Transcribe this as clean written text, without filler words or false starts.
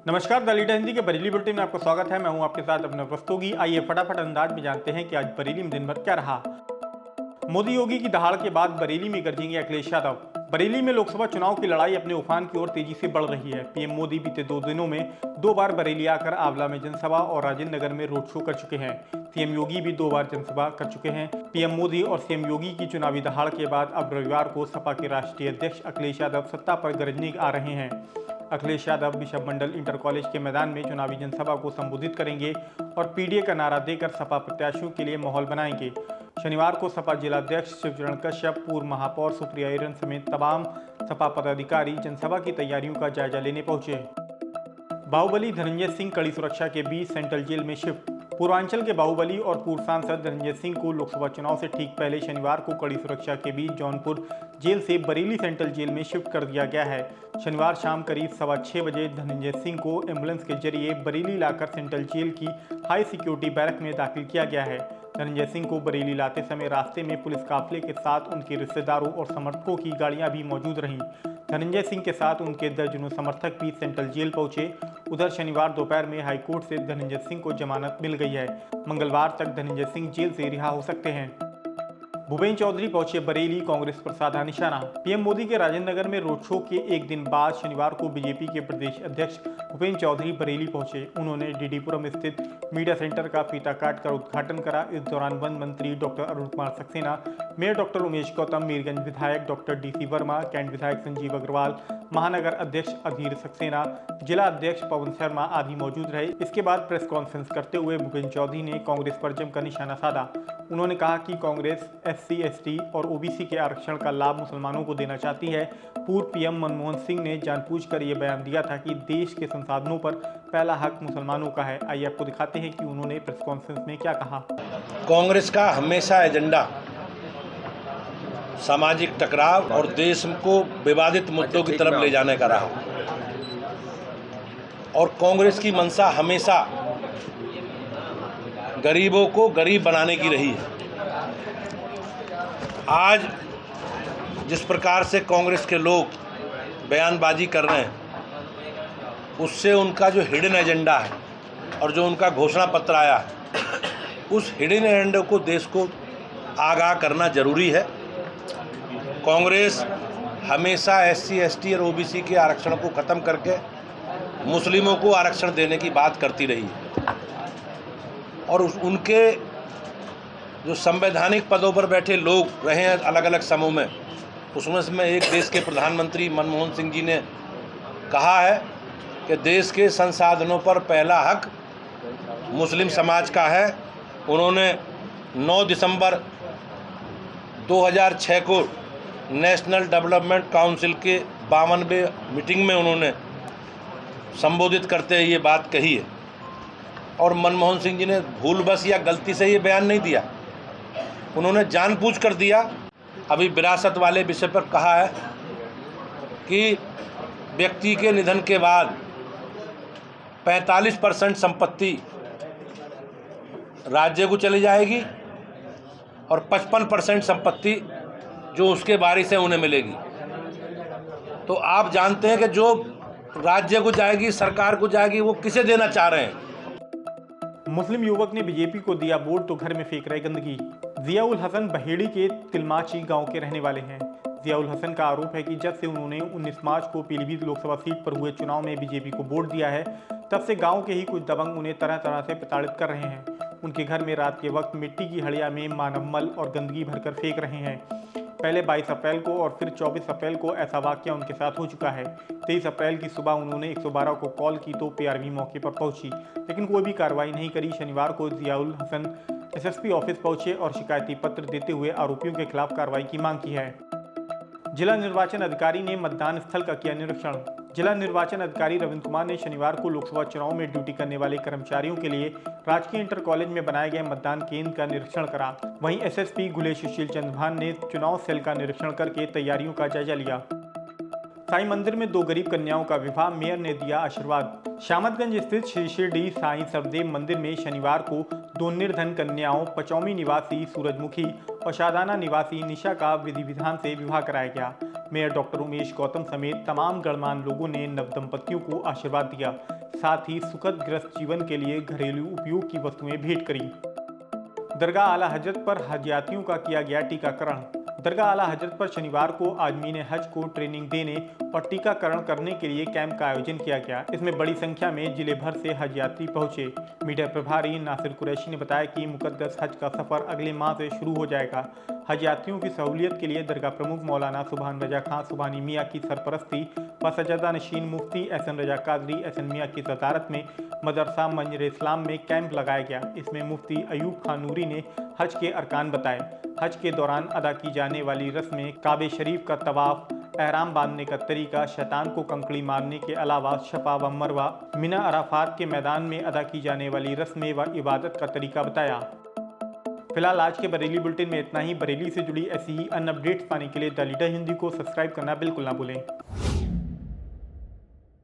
नमस्कार, the leader Hindi के Bareilly bulletin में आपका स्वागत है। मैं हूं आपके साथ अपना प्रस्तोगी। आइए फटाफट अंदाज में जानते हैं कि आज बरेली में दिन भर क्या रहा। मोदी योगी की दहाड़ के बाद बरेली में गरजेंगे अखिलेश यादव। बरेली में लोकसभा चुनाव की लड़ाई अपने उफान की ओर तेजी से बढ़ रही है। पीएम मोदी बीते 2 दिनों में 2 बार बरेली आकर आंवला में जनसभा और राजेंद्र नगर में रोड शो कर चुके हैं। सीएम योगी भी 2 बार जनसभा कर चुके हैं। पीएम मोदी और सीएम योगी की चुनावी दहाड़ के बाद अब रविवार को सपा के राष्ट्रीय अध्यक्ष अखिलेश यादव सत्ता पर गरजने आ रहे हैं। अखिलेश यादव बिशप मंडल इंटर कॉलेज के मैदान में चुनावी जनसभा को संबोधित करेंगे और पीडीए का नारा देकर सपा प्रत्याशियों के लिए माहौल बनाएंगे। शनिवार को सपा जिलाध्यक्ष शिवचरण कश्यप, पूर्व महापौर सुप्रिया ईरन समेत तमाम सपा पदाधिकारी जनसभा की तैयारियों का जायजा लेने पहुंचे। बाहुबली धनंजय सिंह कड़ी सुरक्षा के बीच सेंट्रल जेल में शिफ्ट। पूर्वांचल के बाहुबली और पूर्व सांसद धनंजय सिंह को लोकसभा चुनाव से ठीक पहले शनिवार को कड़ी सुरक्षा के बीच जौनपुर जेल से बरेली सेंट्रल जेल में शिफ्ट कर दिया गया है। शनिवार शाम करीब 6:15 बजे धनंजय सिंह को एम्बुलेंस के जरिए बरेली लाकर सेंट्रल जेल की हाई सिक्योरिटी बैरक में दाखिल किया गया है। धनंजय सिंह को बरेली लाते समय रास्ते में पुलिस काफिले के साथ उनके रिश्तेदारों और समर्थकों की गाड़ियां भी मौजूद रहीं। धनंजय सिंह के साथ उनके दर्जनों समर्थक भी सेंट्रल जेल पहुंचे। उधर शनिवार दोपहर में हाईकोर्ट से धनंजय सिंह को जमानत मिल गई है। मंगलवार तक धनंजय सिंह जेल से रिहा हो सकते हैं। भूपेन्द्र चौधरी पहुंचे बरेली, कांग्रेस पर साधा निशाना। पीएम मोदी के राजेंद्र नगर में रोड शो के एक दिन बाद शनिवार को बीजेपी के प्रदेश अध्यक्ष भूपेन्द्र चौधरी बरेली पहुंचे। उन्होंने डीडीपुरम स्थित मीडिया सेंटर का फीता काटकर उद्घाटन करा। इस दौरान वन मंत्री doctor Arun Kumar Saxena, mayor doctor Umesh Gautam, Mirganj विधायक डॉक्टर डीसी वर्मा, कैंट विधायक संजीव अग्रवाल, महानगर अध्यक्ष अधीर सक्सेना, जिला अध्यक्ष पवन शर्मा आदि मौजूद रहे। इसके बाद प्रेस कॉन्फ्रेंस करते हुए भूपेन्द्र चौधरी ने कांग्रेस पर जमकर निशाना साधा। उन्होंने कहा कि कांग्रेस SC, ST और OBC के आरक्षण का लाभ मुसलमानों को देना चाहती है। पूर्व पीएम मनमोहन सिंह ने जानबूझकर ये बयान दिया था कि देश के संसाधनों पर पहला हक मुसलमानों का है। आइए आपको दिखाते हैं कि उन्होंने प्रेस कॉन्फ्रेंस में क्या कहा। कांग्रेस का हमेशा एजेंडा सामाजिक टकराव और देश को विवादित मुद्दों की तरफ ले जाने का रहा और कांग्रेस की मंशा हमेशा गरीबों को गरीब बनाने की रही है। आज जिस प्रकार से कांग्रेस के लोग बयानबाजी कर रहे हैं, उससे उनका जो हिडन एजेंडा है और जो उनका घोषणा पत्र आया है, उस हिडन एजेंडे को देश को आगाह करना जरूरी है। कांग्रेस हमेशा SC, ST और OBC के आरक्षण को ख़त्म करके मुस्लिमों को आरक्षण देने की बात करती रही है और उनके जो संवैधानिक पदों पर बैठे लोग रहे हैं अलग अलग समूह में, उसमें से एक देश के प्रधानमंत्री मनमोहन सिंह जी ने कहा है कि देश के संसाधनों पर पहला हक मुस्लिम समाज का है। उन्होंने 9 दिसंबर 2006 को नेशनल डेवलपमेंट काउंसिल के 52वें मीटिंग में उन्होंने संबोधित करते हुए ये बात कही है और मनमोहन सिंह जी ने भूलवश या गलती से ये बयान नहीं दिया, उन्होंने जानबूझकर दिया। अभी विरासत वाले विषय पर कहा है कि व्यक्ति के निधन के बाद 45% संपत्ति राज्य को चली जाएगी और 55% संपत्ति जो उसके वारिस है उन्हें मिलेगी। तो आप जानते हैं कि जो राज्य को जाएगी, सरकार को जाएगी, वो किसे देना चाह रहे हैं। मुस्लिम युवक ने बीजेपी को दिया वोट तो घर में फेंक रहे गंदगी। जियाउल हसन बहेड़ी के तिलमाची गांव के रहने वाले हैं। जियाउल हसन का आरोप है कि जब से उन्होंने 19 मार्च को पीलीभीत लोकसभा सीट पर हुए चुनाव में बीजेपी को वोट दिया है, तब से गांव के ही कुछ दबंग उन्हें तरह तरह से प्रताड़ित कर रहे हैं। उनके घर में रात के वक्त मिट्टी की हड़िया में मानव मल और गंदगी भरकर फेंक रहे हैं। पहले 22 अप्रैल को और फिर 24 अप्रैल को ऐसा वाकया उनके साथ हो चुका है। 23 अप्रैल की सुबह उन्होंने 112 को कॉल की तो PRV मौके पर पहुंची, लेकिन कोई भी कार्रवाई नहीं करी। शनिवार को जियाउल हसन SSP ऑफिस पहुंचे और शिकायती पत्र देते हुए आरोपियों के खिलाफ कार्रवाई की मांग की है। जिला निर्वाचन अधिकारी ने मतदान स्थल का किया निरीक्षण। जिला निर्वाचन अधिकारी रविंद्र कुमार ने शनिवार को लोकसभा चुनाव में ड्यूटी करने वाले कर्मचारियों के लिए राजकीय इंटर कॉलेज में बनाए गए मतदान केंद्र का निरीक्षण करा। वहीं SSP गुले सुशील चंद्रभान ने चुनाव सेल का निरीक्षण करके तैयारियों का जायजा लिया। साईं मंदिर में 2 गरीब कन्याओं का विवाह, मेयर ने दिया आशीर्वाद। शामतगंज स्थित श्री शिरडी साईं सरदेव मंदिर में शनिवार को 2 निर्धन कन्याओं पचौमी निवासी सूरजमुखी और शादाना निवासी निशा का विधि विधान से विवाह कराया गया। मेयर डॉक्टर उमेश गौतम समेत तमाम गणमान्य लोगों ने नवदंपतियों को आशीर्वाद दिया। साथ ही सुखद ग्रस्त जीवन के लिए घरेलू उपयोग की वस्तुएं भेंट करी। दरगाह आला हजरत पर हज यात्रियों का किया गया टीकाकरण। दरगाह आला हजरत पर शनिवार को आजमीन हज को ट्रेनिंग देने और टीकाकरण करने के लिए कैंप का आयोजन किया गया। इसमें बड़ी संख्या में जिले भर से हज यात्री पहुंचे। मीडिया प्रभारी नासिर कुरैशी ने बताया कि मुकद्दस हज का सफर अगले माह से शुरू हो जाएगा। हज यात्रियों की सहूलियत के लिए दरगाह प्रमुख मौलाना सुबहान रजा खान सुबहानी मियाँ की सरपरस्ती व सज्जादा नशीन मुफ्ती एहसन रजा कादरी एहसन मियाँ की सदारत में मदरसा मंजर इस्लाम में कैंप लगाया गया। इसमें मुफ्ती अयूब खान नूरी ने हज के अरकान बताए। हज के दौरान अदा की जाने वाली रस्में काबे शरीफ का तवाफ, एहराम बांधने का तरीका, शैतान को कंकड़ी मारने के अलावा शफा व मरवा, मिना अराफात के मैदान में अदा की जाने वाली रस्में व इबादत का तरीका बताया। फिलहाल आज के बरेली बुलेटिन में इतना ही। बरेली से जुड़ी ऐसी ही अन्य अपडेट्स पाने के लिए द लीडर हिंदी को सब्सक्राइब करना बिल्कुल ना भूलें।